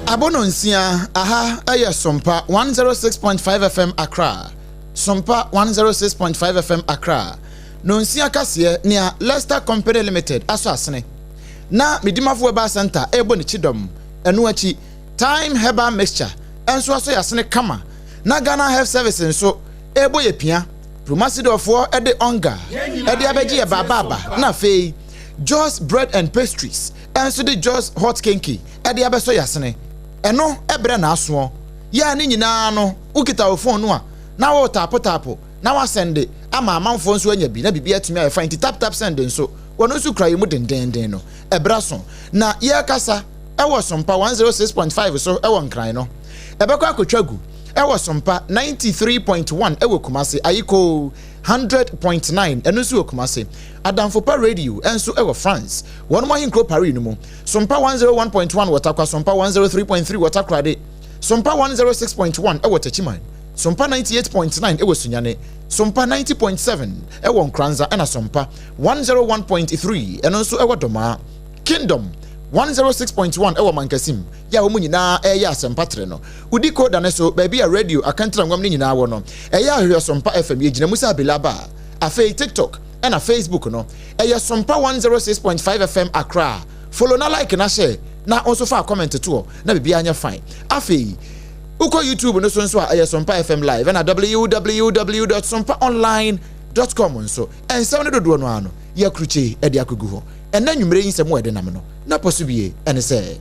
Abononsia, aha, aya Sompa 106.5 FM Accra. Sompa 106.5 FM Accra. Nonsia Kasie near Leicester Company Limited, aso asene. Na midimafo eba center ebo ni chidom. Enu achi time herbal mixture. Enso aso yasene kama. Na Ghana Health Service nso ebo ye pia. Promasidofo ede onga. Ede abeji e baba na fei. Just bread and pastries. Enso de just hot kinky. Ede abeso yasene. Eno ebre na aso. Ya ni nyina no ukita ofon no a na wo tapo na wa send ama amanfo nso anya bi na bibia tumi afa nti tap send nso wono nso kra yemu denden no ebra so na ye kasa ewo Sompa 106.5 so ewo nkran no ebekwa akotwagu ewo Sompa 93.1 ewo Kumase ayiko 100.9 eno nso Kumase Adamfopa radio enso ewo France wono mahinkro Paris no mu Sompa 101.1 watakwa Sompa 103.3 watakra de Sompa 106.1 ewo Tachiman Sompa 98.9 ewo Sunyane Sompa 90.7 ewo Nkranza ena Sompa 101.3 eno nso ewo Doma Kingdom 106.1 ewo Mankasim ya wo nyina eya asempatre no udi code na so baby a radio akantra ngwam ni nyina wo no eya ahwe Sompa FM ye gina musa belaba afei TikTok ena Facebook no eya Sompa 106.5 FM Accra follow na like na share na also fa comment to na bibia anya fine afei uko YouTube no so a Sompa FM live na www.sompaonline.com nso ense ne dodo no ano ya kruche e de akogu ho ena nwumre yin semo ede nam no na posubie ene se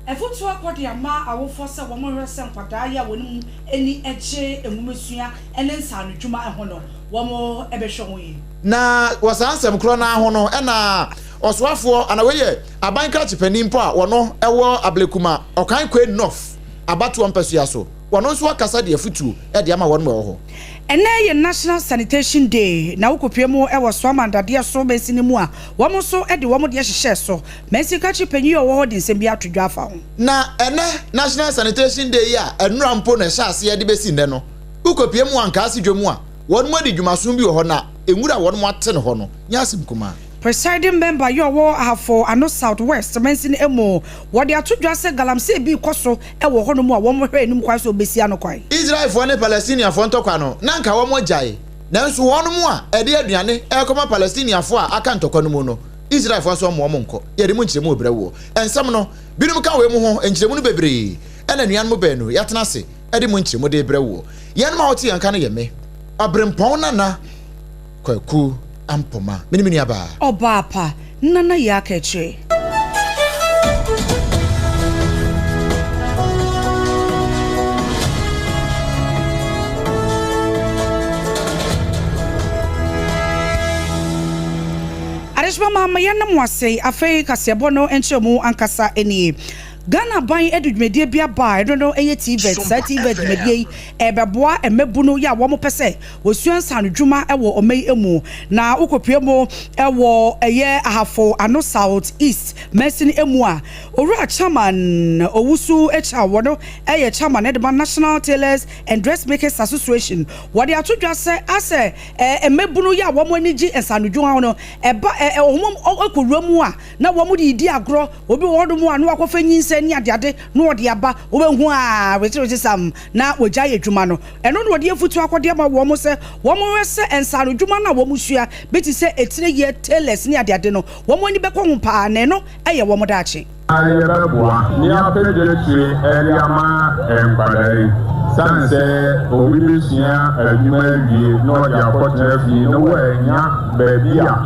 efutu akodi ama awofo se wo mo hwese nkwadaa ya wonum eni eche enwumesua ene nsa no dwuma ho no wo mo ebehwe ho yi na wasansem kro na ho no ena oswafo anaweye abanka chipani mpo a wono ewo ablekuma okan kwe enough abatu ampasua so wono nso akasa de afutu e de ama wono ho ene ye National Sanitation Day na ukopemu ewo so amandade so mesini mu a womo so e de womo de hyehye so mesika chipanyi owo ho de nsem bi atodwa afa ho na ene National Sanitation Day ya enura mpo na hyase ye de besi nde no ukopemu anka asidwemu a wono mo de dwumaso bi ho na enwura wono mo ate ne ho no nyasim kuma presiding member yowo Sarfo ano Southwest mensin emo wode atodwa se galamse bi koso ewo ho no mu a wo mo hwe enim kwa so besia no kwai Israel for ne Palestinian for ntokwa no na nka wo mo jae nanso wono mu a ede aduane ekoma Palestinian for aka ntokwa no mu no Israel for so mo nko ye de mu nkyeremu obrewo ensem no binum ka we mu ho nkyeremu no bebre ena nuan mo be no yatena se ede mu nkyeremu de brewo ye no ma hoti yanka no ye me abrempon na kwaku ampoma minimini aba obapa nana yakeche Arishma mama yana mwase afei kasebono enchemu ankasa eni Ghana ban edudmedie bia ba edono eye TV TV medie ebeboa emebuno ya wo mo pese osuansa no dwuma ewo omei emu na ukopiemo ewo eye Sarfo ano South East mesin emu a owura chairman owusu echa wono eye chairman edema National Tailors and Dressmakers Association wode atodwa se ase emebuno ya wo mo anigi ensano dwuma no eba omom okoruamu a na wo mo di agro obi wo do mu anu akofenyi ni adiade no ode aba obehu a wetiroti sam na wogya yedwuma no eno no ode afutu akode ma wo mo se wo mo wese ensaro dwuma na wo mo sua beti se etire ye tailors ni adiade no wo mo ni beko ho pa na no eye wo mo daache ayebeboa ni apede tire eliama enkwadai sanse obi bisia adwuma wie no ode akotena fi no wanya baabia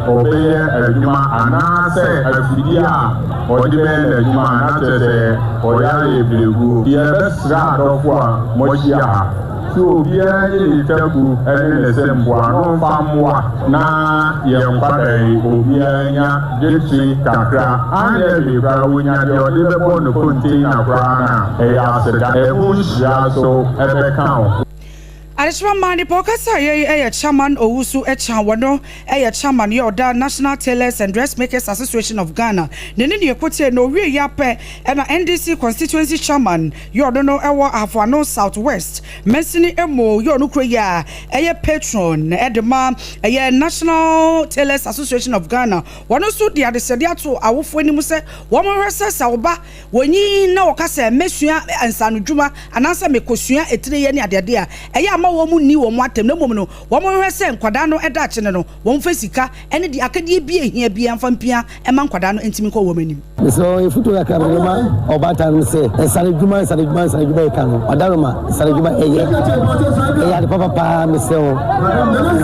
obeye adwuma anase afidia odibe adwuma anase oya eblegu yebesra adofo a mochia so bia ni tabu ene semboa no famwa na yempadai obianya jetri kakra ane libra wonya de odibe bono container kra na eya seda ebushia so ebe kan Arishma Mani Pokasa a chairman Owusu Echanwano, a chairman Yoda National Tailors and Dressmakers Association of Ghana. Nene Kote no Rie Yape and NDC constituency chairman Yodono Ewa Afano Southwest. Mensini Emo Yonukreya, a patron, Edema, a National Tailors Association of Ghana. One also the Adesediato Awufweni Muse, Wamoresa Sauba, when ye know Kasa Messia and Sanujuma, and answer Mekosia etre ni adedea. Ma wo mu ni wo mu atem na mom no wo mo hwese nkwada no eda che ne no wo mfa sika ene de akadie bi ehia bi amfa mpia e ma nkwada no ntimi ko wo manim so ifuto ya kabrema obata no se sare djuma e kan odaroma sare djuma e ya de papa me se o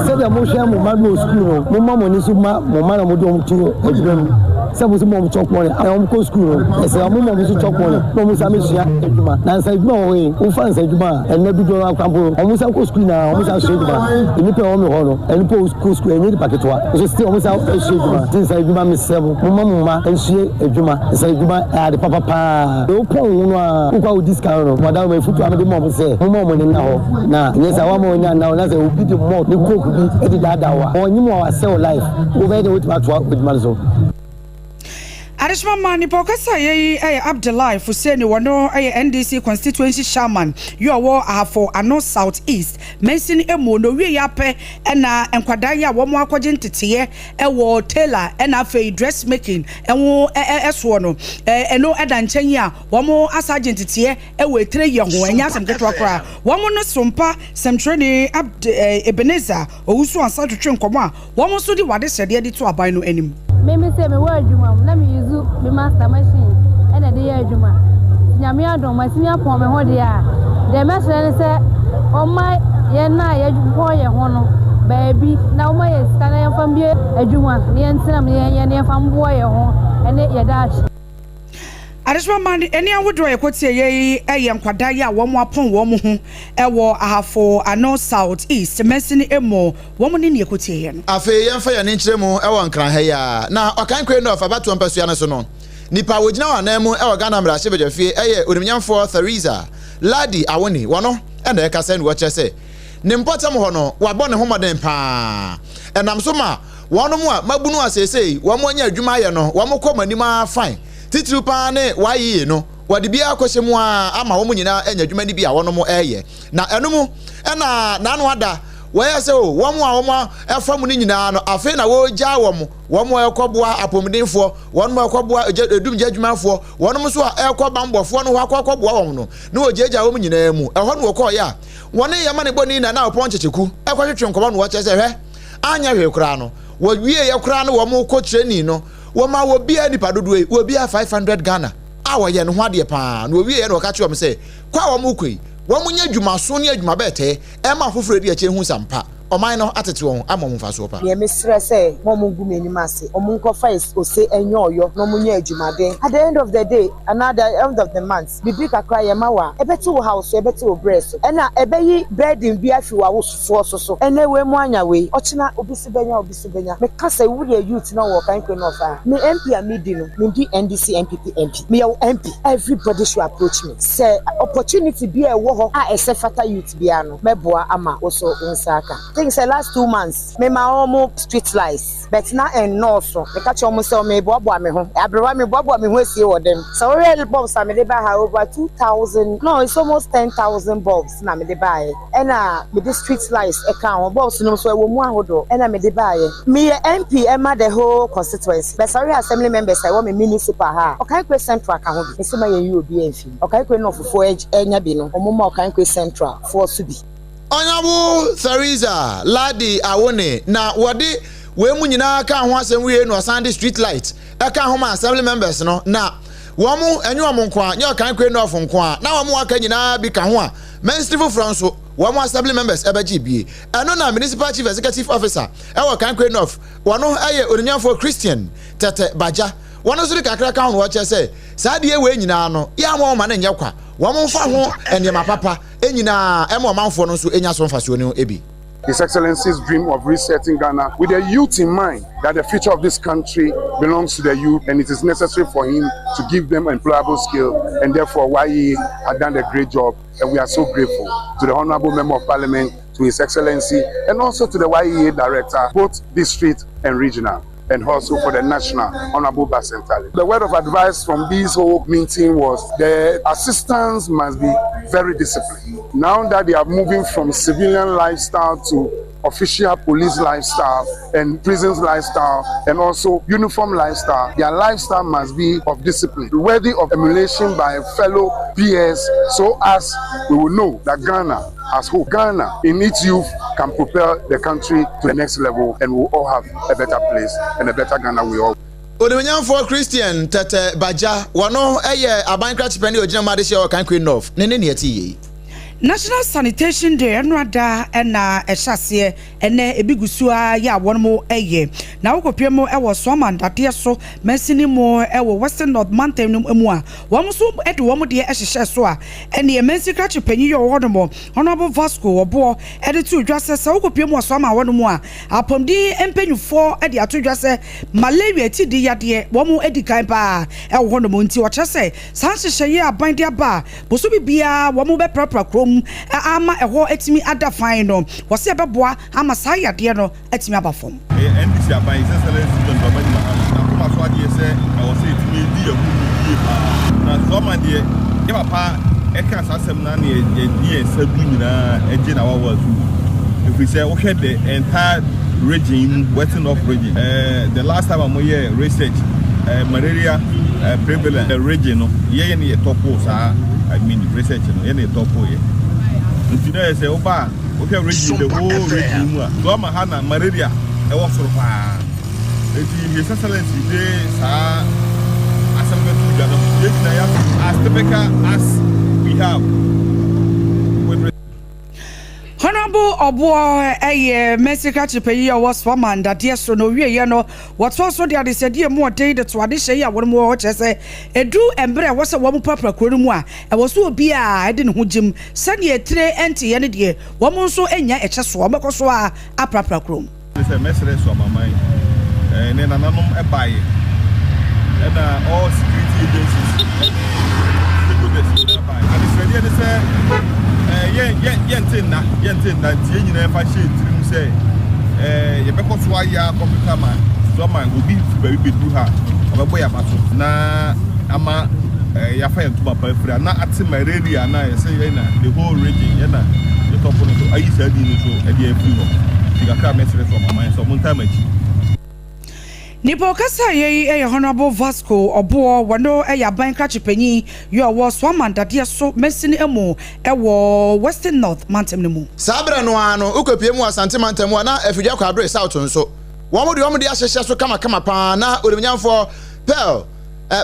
se de mo hwe mo ma no school mo ma mo ni so ma na mo do mo tu adjuma se mo so mo chokmo ne am ko school e se mo mo so chokmo ne mo sa me hia adjuma na sare djuma we o fa sare djuma e na bi do akwampo o mo sa ko school na o mo sa hwe djuma ni pe o me ho no e ni pe o school e ni paketwa so still o mo sa hwe djuma tin sare djuma me se mo ma hwe adjuma sare djuma e de papa o pon no a ko kwa discount no madam me futu amede mo se mo ni na ho na yes awa mo nya na na se obi di mo ni coke bi e di dada wa onyi mo wa sell life o be de wetima to adjuma so Arishma Mani Pokasa ye Abdullahi Fuseni wano NDC constituency chairman yo wo afo ano southeast mention emo no wie yape na enkwada ya wo mo akwaje ntete wo tailor na fe dressmaking enwo eso no eno eda nchen ya wo mo asaje ntete wo etre ye ho anya asem ketwa kra wo mo no sompa semtreni Ebenezer owusu ansa twetwe nkomo a wo mo so di wade sede de to aban no anim me say me wa adwuma na me use me master machine ena de ya adwuma nyame adon masimi apon me ho de a de me sere se o ma ye na ye po ye ho no baabi na o ma ye skana ye fam bie adwuma ne entina me ye ne fam bo ye ho ene ye daach Arishma Mani eni awodro ye kotie ye nkwada ya wo mo apon wo mo ho ewo ahafo ano south east mesini emo wo mo ne kotie ye no afe yemfa ya ne nkyeremu ewo nkran ha ya na okan kwe no fa bato mpasua ne so no nipa wogina wa na mu ewo Ghana mra hye bedwafie onimnyamfo Theresa Ladi Awoni wono ena e kasa ne wo kyese ne mpotam ho no wabɔ ne homoden pa enam so ma wono mu a mabunu asesei wo mo anya adwuma ye no wo mo kɔ manima fine titru pa ne wayi no wade bia akohye mu a ama wo mu nyina anya adwuma ni bia wono mu eye na eno mu ena na no ada waya se o wo mu a wo mu efa mu ni nyina no afi na wo gya wo mu ekoboa apomdenfo wo mu ekoboa edum gya adwumafo wo mu so a ekobambofo no ho akoboa wo no na wo gya wo mu nyina mu eho no wo kɔ ya wo ne yama ne boni na opon checheku ekwohwetwe nkomo no wo kyese hwe anya hwe kura no wo wie ye kura no wo mu kɔ training no woma wo bia nipa dodoe wo bia 500 Ghana awo ye no ho ade pa no wie ye no ka che wo se kwa wo mu koi wo mu nya dwuma so ne adwuma bete e ma foforo di a che hu sampa oman no atete won ama mu faso pa ye mesre se mo mu gum enim ase o mu nko face o se enyo oyo no mu nya adwuma den at the end of the day another end of the month bibi kakra ye ma wa ebeti wo house ebeti wo breast ena ebeyi burden bi afi wa wo so ene we mu anya we ochina obisi benya me kasa wo ye youth na wo kan kwe no fa me MP a me di no me di NDC MP me yo MP everybody should approach me say opportunity bi e wo ho a esefata youth bia no meboa ama wo so nsaka. I think the last 2 months, me ma almost street lights, but now and no so. Me catch almost so me bobo me home. Abroad me bobo me who see what them. So real bulbs I me buy over 2,000. No, it's almost 10,000 bulbs na me buy. And me the street lights account bulbs no so we mu ahodo. And me buy. Me MP Emma the whole constituency. But sorry assembly members I want me municipal ha. Okay, kwe central ka ho bi. Me say my you obi enfi. Okay, kwe no fofo enya bi no. Omo okay kwe central for subi. Onyabu Theresa Ladi Awoni na wode we mu nyina ka ho asem wie no Sunday street light e ka ho ma assembly members no na wo mu enyu omo nko a nya kan kwe no of nko a na wo mu aka nyina bi ka ho a mensteve franso wo mu assembly members e ba gi bie eno na municipal chief executive officer e wo kan kwe no of wono eye onyanfo Christian tete baja wono so kakra ka ho wo che se sa de we nyina no ya mo ma na nya kwa wo mu fa ho enema papa enyina emo manfo no so enya so mfasuo ne ebi. His Excellency's dream of resetting Ghana with the youth in mind, that the future of this country belongs to the youth and it is necessary for him to give them employable skill, and therefore YE had done a great job and we are so grateful to the Honorable Member of Parliament to His Excellency, and also to the YEA Director, both district and regional, and also for the national, Honorable Basentali. The word of advice from this whole meeting was the assistants must be very disciplined. Now that they are moving from civilian lifestyle to official police lifestyle and prisons lifestyle and also uniform lifestyle, their lifestyle must be of discipline, worthy of emulation by fellow peers, so as we will know that Ghana as whole, Ghana in its youth can propel the country to the next level, and we'll all have a better place and a better Ghana we all. For Christian Tete Baja, wano eye abankra chipeni ojina madeshe wa kan Queen of nene nieti. National Sanitation Day enrada ena ehase ene ebigusua ya wonmo eye na wokopie mo ewo Sompa ndade so mesini mo ewo Western North Mountain mu a wom so ede wom de ehhehye so a ene emensikra chipanyi yo wodomo Honorable Vasco obo ede tu dwase se wokopie mo Sompa wonmo a apomdi empenyufo ede atodwase malaria ti di yade wom edi kan pa ewo wodomo nti wo chese sanhyehyeye aban de aba boso bibia wom be prapra ama eho etimi ada fine no wo se beboa ama sai yade no etimi abafom NDC aban excellence don baba di na kuma so ade se wo se etimi di yahu na Sompa de e papa e kan sasem na na e sabu nyina eje na wa wazu if we say wo hwe the entire region Western North region the last time I'm here research malaria prevalent region no ye ne top sa I mean research no ye ne top here. If you know, say, Oba, okay, region, the whole region, Goma Hana, malaria, I was for far. His Excellency, as typical as we have. Honorable Obo Mesika Chipeyi was Sompa ndade so no wie ye no what also dey said dey mo dey the tradition ya won mo che say edu embre wo se wo mo papra koro mu a e wo so obi a ede ne ho jim sane etire enti ye ne de wo mo so enya eche so wo meko so a aprapra koro mu say mesere so mamai ne nananom e bae e na all security agencies and it's ready to say yentin na tie nyina fa hye tirim say ye beko so aya computer man so man go be very bedu ha obebo ya bato na ama ya fa yentuma pa free na ati malaria na ye say na the whole region ye na the top no so ayi sa di ni so e dey free no diga ka mesere so mama so mun time achi Nipo kasa ye Honorable Vasco obo wano ya bankra chipanyi yo wo Sompa ndade so mesini emu ewo Western North Mountain mu Sabra no ano ukopie mu Asante Mountain mu na afidwa kwa Abre South nso wom de ahyehye so kama pa na odemnyamfo Pearl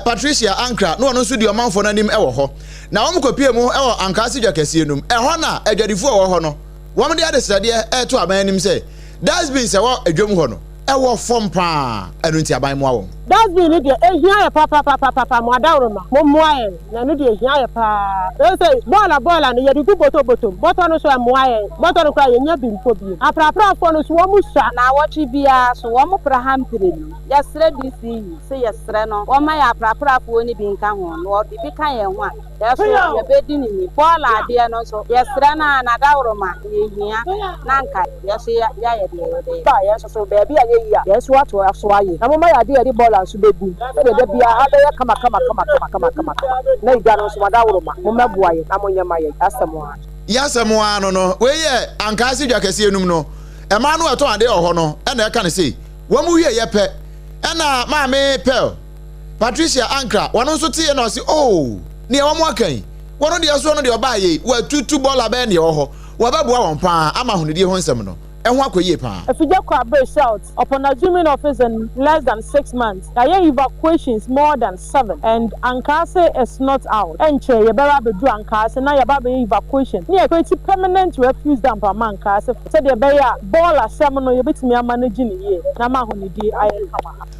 Patricia Ankra no no so di omanfo nanim ewo ho na wom kopie mu ewo Ankasi dwakase num eho na adwadifo ewo ho no wom de adesade to abanim say that's been say wo adwom ho no ewo fom pa anunti aban mu awon that's been it ehia papa mo adawroma mo moaye na no de ehia pa say bola no yedi ku boto no so moaye boto no kwa yenya bimpo bi aprapra fo no so wo mu sha na wochi bia so wo mu prahampire ni yesre dc say yesre no wo ma ya aprapra fo ni bi nka ho no de bi kan ye ho a yeso ye bedi ni bola de no so yesre na adawroma ehia na nka yeso ya ye de ba yeso so baby ya yeso ato aso aye na mo ma ya de bola so bebu e de bia abeye kama na igba no so adawroma mo meboa ye na mo nyama ye asemo no we ye Ankasi dwakase enum no e ma no eto ade oho no e na e ka ne sei wo mu wie ye pe e na maame Pearl Patricia Ankra wono so tie na o si oh ne e wo mo akan wono de so no de oba ye wa tutu bola be ne oho wo ba bua won pa ama hunidi ho nsem no If you go Abre South, upon assuming office in less than 6 months, there are evacuations more than 7, and Ankase is not out. Enche, you better do Ankase, now you better evacuation. You are going to permanent refuse dump a Ankase. Said you better ball a seminal, you better me managing here. Nama Honidi, I am.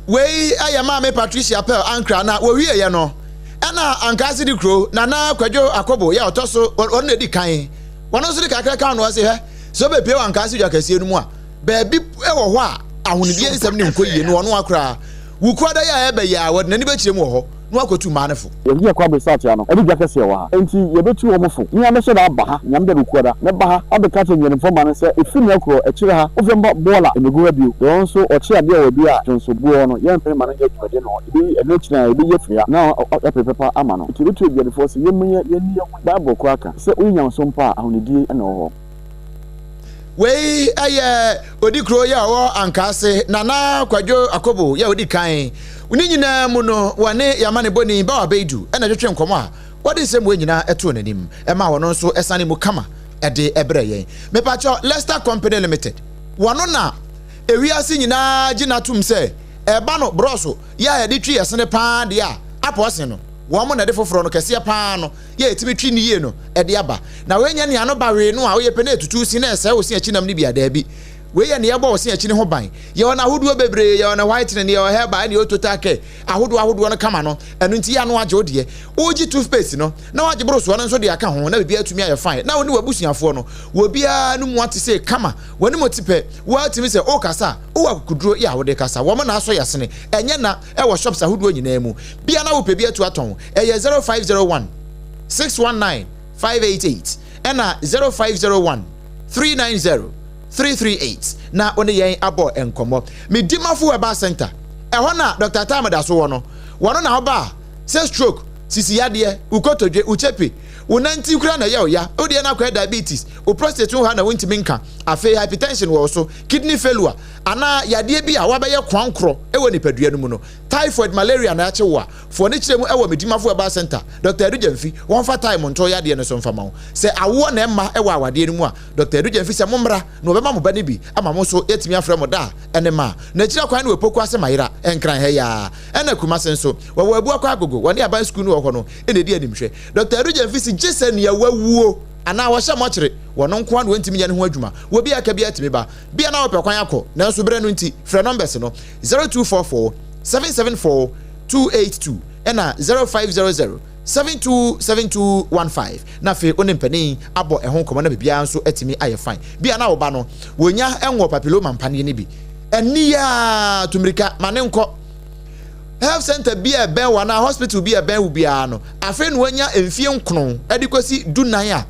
Way, I am Patricia Pearl Ankra, now we are no. Anna Ankase the crew, Nana Kwajo Akobo, ya Tosso, or only the kind. One of the Kaka was here. So be pay Ankasi dwakase enu mu a be bi e wo ho a ahunibie nsem ne nkoyie no ono akra wukwada ya ebe ya wod na ni be chire mu ho no akotu manefo ye kwa be sat ya no e bi kase wa enti ye betu wo mfo nya me so da ba ha nya me wukwada me ba ha abeka to nyene fo ma no se efini akro e chire ha o fe mba bola e megu abi don so o chi ade o bi a tonso buo no ye mpe ma no ye twede no e eno china e bi ye fia na pepepa ama no ti betu bi fo se ye menye ye ni ye bible kwa aka se unya Sompa ahonidi e no ho wei aye odi kro ya wo ankase nana kwadwo akobo ya odi kan uni nyina mu no wane yamane boni ba abeidu na twetwe nkomo a wodi nsem we nyina eto nanim e ma wono nso esane mu kama ede ebre yen me pacho Leicester Company Limited wono na ewiase nyina ginatum se eba no broso ya ede twi yesene paa de a apose no womo na de foforo no kese paa no ye etimi twi ni ye no ede aba na we nya ne ano ba we no a we pe na etutu si na ese wo si achi nam ni bia da bi we ye ne ye bo wo si achi ne ho ban ye wona ahodo bebre ye wona white ne ye wo hair ban ne o total care ahodo no kama no enu nti ya no age ode oji toothpaste no na waje broso no nso de aka ho na bibia atumi aye fine na woni wabusuafo no wo bia no mu ate se kama woni motipe wo atimi se o kasa o akuduro ya wo de kasa wo mo na aso yesene enye na e wo shops ahodo nyina mu bia na wo pe bia atu aton eye 0501 619 588 ena 0501 390 338 na one yen abo enkomo me dimafo weba center e na Dr. Tamada so wono na oba say stroke sisi yade ukotodwe uchepe unanti kura na ya odi na kwa diabetes o prostate ho na wonti minka afi hypertension wo so kidney failure ana yade bi a wabeye kwankro ewo nipadua no mu no typhoid malaria na ache wo a fo ne kire mu ewo medimafo eba center Dr. Edujamfi won fa time nto yade no so mfama wo se awo na emma ewo awade no mu a Dr. Edujamfi se mommra na obema mo ba ne bi ama mo so etimi afra mo da ene ma na kire kwan na wepoku ase mayira enkran he ya ena kuma senso wo abu akwa agogo woni aban school no wo no ene di animhwe Dr. Edujamfi si jese ne yawuo ana wo hye mo kire wono nko an wantimi nya ne ho adwuma wo bia ka bia timi ba bia na wo pe kwan akọ na nso bre no nti frɛ numbers no 0244 774 282 ena 0500 727215 na fe onempani abo ehon komo na bibia nso atimi aye fine bia na wo ba no wonya enwo papilloma mpane ne bi enia tumirika mane nko health center bia ben wana hospital bia ben ubia no afi no wonya emfie nkron edikosi dunan a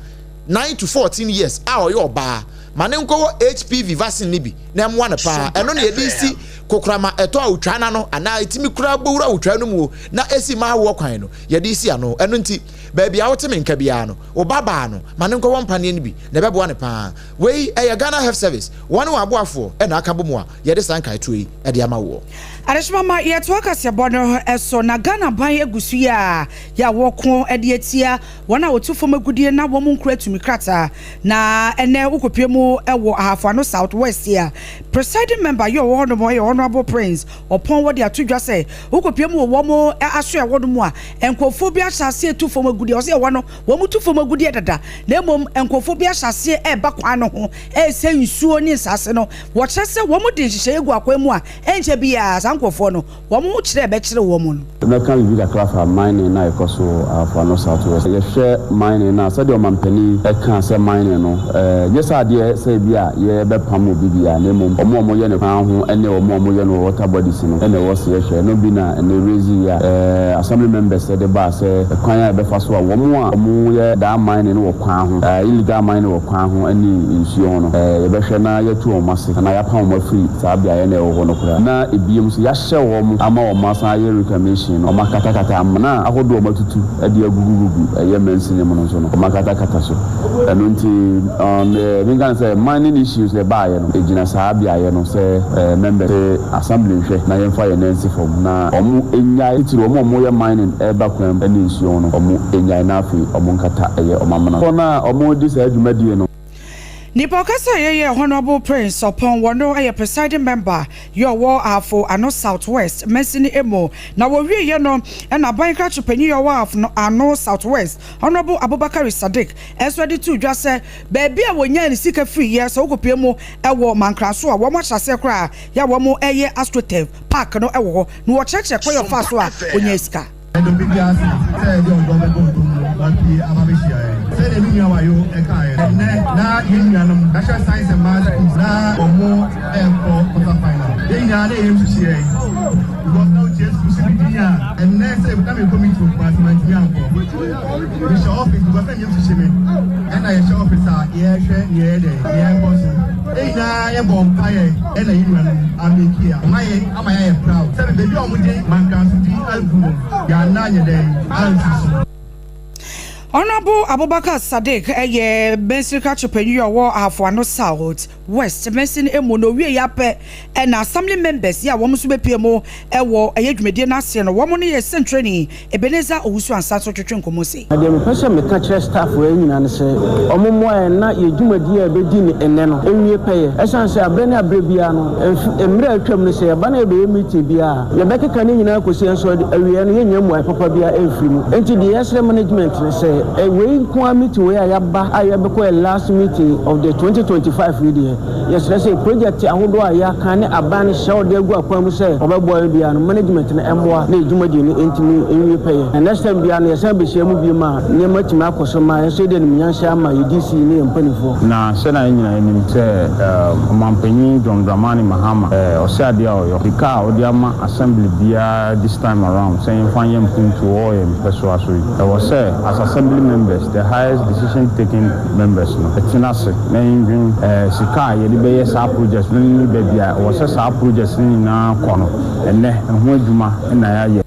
9 to 14 years a oyo ba mane nko HPV vaccine ne bi na mo wana pa eno na yedisi kokrama eto a utwana no ana etimi kura bowura utwa no mu na esi ma wo kwan no yedisi ano eno nti ba bia woteme nka bia no obaba no mane nko wompane ne bi na bebo wana pa wei eya Ghana Health Service wona waboafo ena aka bomu a yede sanka etoi ede ama wo Arishmama yeto akase bono eso na Ghana ban egusu ya woko ede atia wona wotufo magudie na wo mu nkura tumi krata na ene ukopie mu ewo ahafano Southwest ya presiding member yo wo no mo Honorable Prince upon what they are to just say ukopie mu wo mo aso e wo no mu a enkofo bi ahase etufo magudie o se wo no wo mu tufo magudie dada na mom enkofo bi ahase e ba kwa no ho e se nsuo ni nsase no wo chese wo mu de hihye egu akwa mu a enche bia sankofo no wo mu kire be kire wo mu no na kan wi da class mining na ekoso afano Southwest ye share mining na said o mampani e kan se mining no yesa de se bia ye be pam bibia na mom omo ye ne kan ho ene omo ye no water bodies no ene wo se ye share no bi na ene raise ya assembly members de ba se kwan ya be fa so a wo mu a omo ye da mining no wo kwan ho illegal mining wo kwan ho ani nsuo no ye be hwe na ye tu o mase na ya pam mo free sa bia ye na wo no kura na ebiem so ya hye wo mu ama o masa ye reclamation no makata amna ahodo o matutu ade agugugu ye mensine mo no so no makata so eno nti we can say mining issues le ba ye no ejina sa bia ye no say members assembly hwe na ye fa ye nancy form na omu enya itiro omu ye mining e ba kwan ani nsuo no omu enya na afi omu nkata ye omamna so na omu di sa adwumadie no Nipo kasa ye Honorable Prince upon wono a presiding member your war afo ano Southwest mensini emo na wo wie ye no na ban kra chupani your war afo ano Southwest Honorable Abubakar Sadiq eswedi tu dwa se baabi a wonya ni sika free ye so okopie mu ewo mankraso a wo mo hyase kra ya wo mo eye astroturf park no ewo no wo cheche koyo fa so a onya sika National Science and Maths na omo quarter final. They are the and next time we coming to Basement Yanko. We show office because I used to see me. And I show officer, yeah, boss. Hey, I am on fire, and I'm here. I'm proud. Tell me, baby, I'm with you. Man, can't see Albu. You're 9 days. Honorable Abubakar Sadiq, Bensica Chopenu, war Afwano South, West, Messin Emono, Yape, and assembly members, woman to be PMO, war, a Mediana Sian, woman is sent training, Ebenezer Usu and Sasso Chunkomosi. I am a person with catcher staff weighing and say, Omomo and not your Juma dear Bedini and Neno, and you pay. As I say, Brena Brebiano, and Mel Tremley say, a banner be meeting Bia, Rebecca Canina could say, so a reunion, my Papa Bia Elfrim, and to the Esra management, say, a way kwami to where I have a last meeting of the 2025 video. Yes, let's say project I would do a can a ban show they go upon say about boy beyond management and MWA ne Jumadi in you pay. And next time beyond the assembly shame be ma near much Marco Soma and said in Mianshama UDC name penny for. Now, said I mean, say, Mampeni, John Dramani Mahama, or Sadia or Yopika or Diama assembly bia this time around, saying Fanyam Puntu or Persuasory. I was say, as assembly members, the highest decision taking members, no. It's in us, naming Sika, Yedibay, Sa projects, Lily Baby, or Sa projects in our corner, and then Juma and I.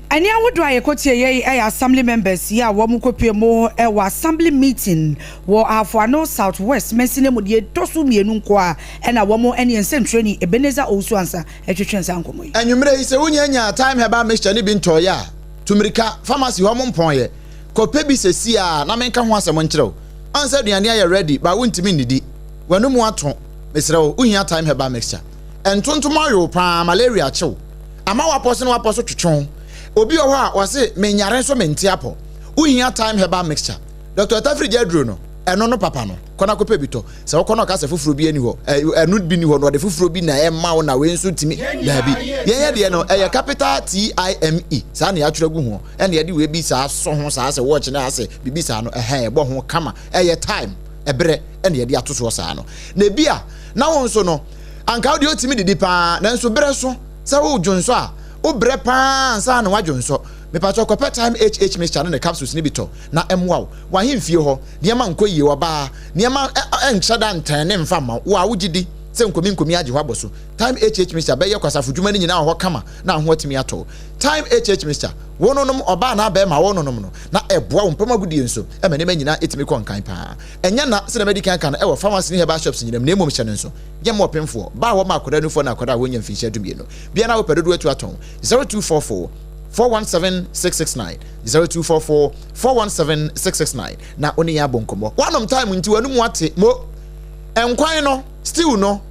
And ya would dry a cotier, assembly members, woman copy more, assembly meeting, war Afwano Southwest, Messinum would yet Tosumi Nunqua, and a woman any and sent training, Ebenezer also answer, a church and and you may say, when you time have Mr. Nibin Toya, to America, pharmacy, woman point. Kopebi se sia na menka ho asem nkyerɛw ansa duane ya ready ba wontimi nidi wanu mu ato mesrɛw uhia time heba mixture entontom ayo pa malaria kyew ama waposo na waposo twetwon obi ho a wase menyare so menti apo uhia time heba mixture Dr. Tafrija Adro no eno no papa no kona kopebi to se wo kona ka se fufuro bi ani ho enu bi ni ho no de fufuro bi na emma wo na we nso timi da bi ye de no capital TIME sa na ya tweragu ho ene ye de we bi sa so ho sa se watch na ase bibi sa no bo ho kama time ebre ene ye de atoso sa no na bia na won so no anka de otimi didi pa na nso bre so se wo dwonso a wo bre pa sa na wa dwonso me pacho kope time mixture na capsules ni bito na emwa wa himfie ho de ma nkoyie wa ba ne ma enchada ntan ne mfa ma wa wugidi se nkomi age ho aboso time mixture be ye kwasafo dwuma ni nyina ho kama na ho atimi ato time mixture wononom oba na be ma wononom no na eboa mpama gudie nso e ma ne ma nyina etimi konkan pa enya na se na medical kan e wo pharmacy ni herbal shops nyina na emom hye nso ye mo pemfo ba wo ma akoda nufo na akoda wo nya mfinhye adumie no bia na wo pedodo atu aton 0244 417-669 0244 417-669 na oni ya bonkomo wanom time nti wanu mu ate mo enkwan no still no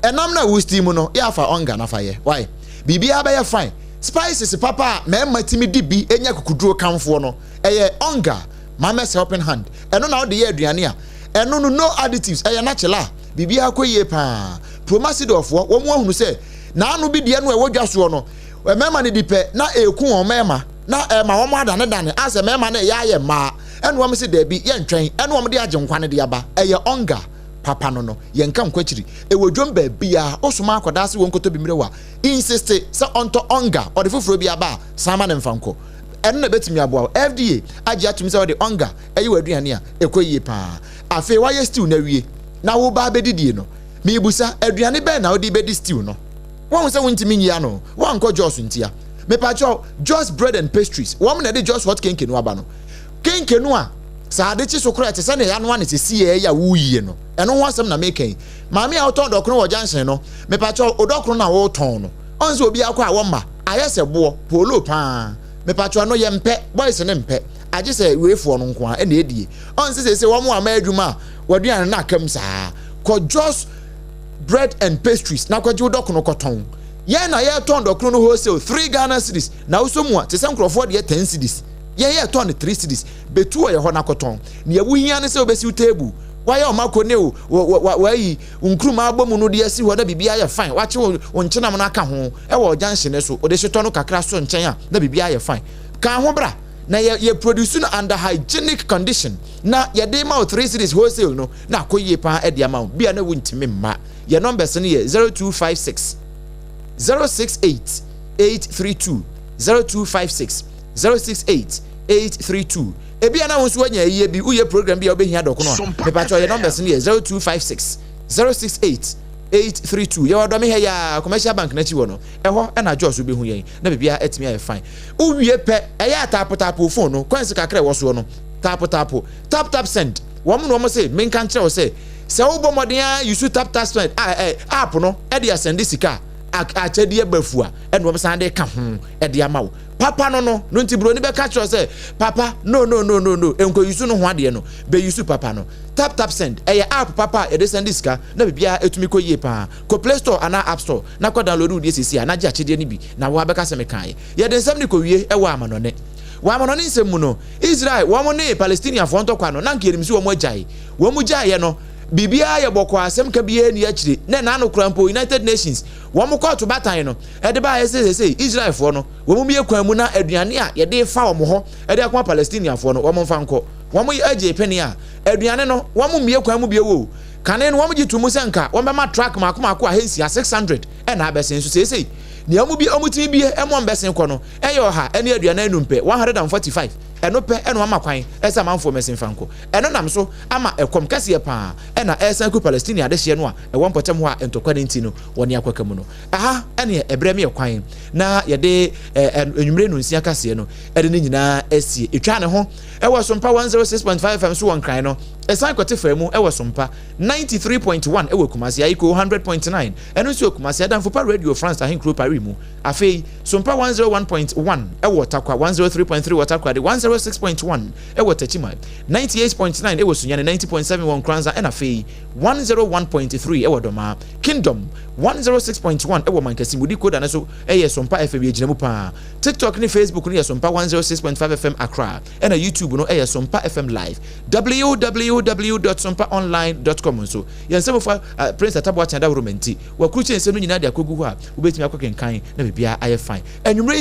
enam na wo steam no ya fa onga na fa ye why bibia ba ye fine spices papa me matimi di bi enya kukuduro kanfo no eye onga mama's helping hand eno na wo de ye aduane a eno no additives eye natural bibia koye pa promasidofo wo mu ahunu se na anu bi de no e wodwaso no mema ne dipe na eku on mema na ma wo adane dane ase mema na ya ye ma eno wo se da bi ye ntwen eno wo de age nkwane de aba eye onga papa no ye nka nkwachiri e wodwom ba bia osuma akoda se wonkoto bimire wa insist se onto onga o de foforo bi aba sama ne mfanko eno na betimi abo FDA age atum se o de onga eye waduane a ekoyie pa afi wa ye stew na wie na wo ba bedidie no me ibusa aduane be na wo de bedi stew no won say wontimi nyia no won ko Jos ntia me pacho Jos bread and pastries won na de Jos hot cake no aba no cake no a sa de chi sokora te se na ya no ane se sie ya wuyiye no eno ho asem na make maami a oton dokro wo jansen no me pacho odokro na wo ton no onse obi akwa wo ma ayese bo polo pa me pacho no ye mpe boys ne mpe age se wefuo no nko a na edie onse se wo mo ama adwuma waduan na akam saa ko Jos bread and pastries na kwaji odokno koton ye na ye ton dokno no wholesale 3 Ghana cedis na usomu a te se nkrofo de 10 cedis ye ton 3 cedis betu ye ho na koton na wuhia ne se obesi table wa ye omako ne wa yi nkruma abomu no de asi ho da bibia ye fine wa che wo nkenam na aka ho e wo junction ne so o de hyeto no kakra so nchen a na bibia ye fine ka ho bra na ye produce no under hygienic condition na ye de ma 3 cedis wholesale no na akoyie pa e de amount bia na wuntimi mma your numbers in here 0256 068 832 0256 068 832. Ebi ana won so anya yiye bi uye program bi obehia dokono me pacho your numbers ne 0256 068 832. Ye wado me he ya commercial bank na chi wo no eho na Jos obehu yen na bibia etimi aye fine uwie pe eya tap phone no coins kakra wo so no tap send wo mo no mo say men kan kire wo say se wo bomoden you should tap send app no e dey send sika a chedi ebafua e no mo san dey ka ho e dey amawo papa no nti bro ni be catch us say papa no enko yusu no ho ade no be yusu papa no tap send app papa e dey send diska na bibia etumi ko yie pa ko Play Store ana App Store na ko download udi sisi na gya chede ni bi na wo abeka se me kan ye de nsem ni ko wie e wo amanone nsem mu no Israel wo mo ne Palestinian fo ntokwa no na nkerim si wo mo agyae wo mo gyae no bibia ye bokọ asem ka biye ni akire na no krampo United Nations wo mo court batan no e de ba say Israel fo no wo mo mie kwan mu na aduane a ye de fa wo mo ho e de akwa Palestinian fo no wo mo mfa nko wo mo agye peni a aduane no wo mo mie kwan mu biye wo kane no wo mo gitumu senka wo be ma track mako a hensi a 600 e na abesen so say ni amu bi omutimi bi e mo mbesen ko no e yo ha ene aduane anumpe 145 eno pe eno ama kwan esa manfo mesin fanko eno nam so ama ekom kase pa ena esa ku Palestine ade hye no a e won potem ho a entokwa nti no woni akwakamu no aha ene ebreme ye kwan na ye de enwumre no nsia kase no ede ne nyina asie etwa ne ho e wo Sompa 106.5 FM so won kran no esan kote famu e wo Sompa 93.1 e wo Kumasi ayiko 100.9 eno so Kumasi adanfo pa Radio France ahin kro Paris mu afei Sompa 101.1 e wo Takwa 103.3 wo Takwa de 106.1 e wo Tachima 98.9 e wo Sunyane 90.7 won Kranza and afei 101.3 e wo Doma Kingdom 106.1 e wo Mankasi mudi koda na so e ye Sompa FM ye ginamu pa TikTok ni Facebook ni ye Sompa 106.5 FM Accra and na YouTube no e ye Sompa FM Live www.sompaonline.com so yansemo fa Prince Atabo atenda romenti wa kruche nsem no nyina de akogu ho a ubetimi akokenkan na bibia aye fine enwumre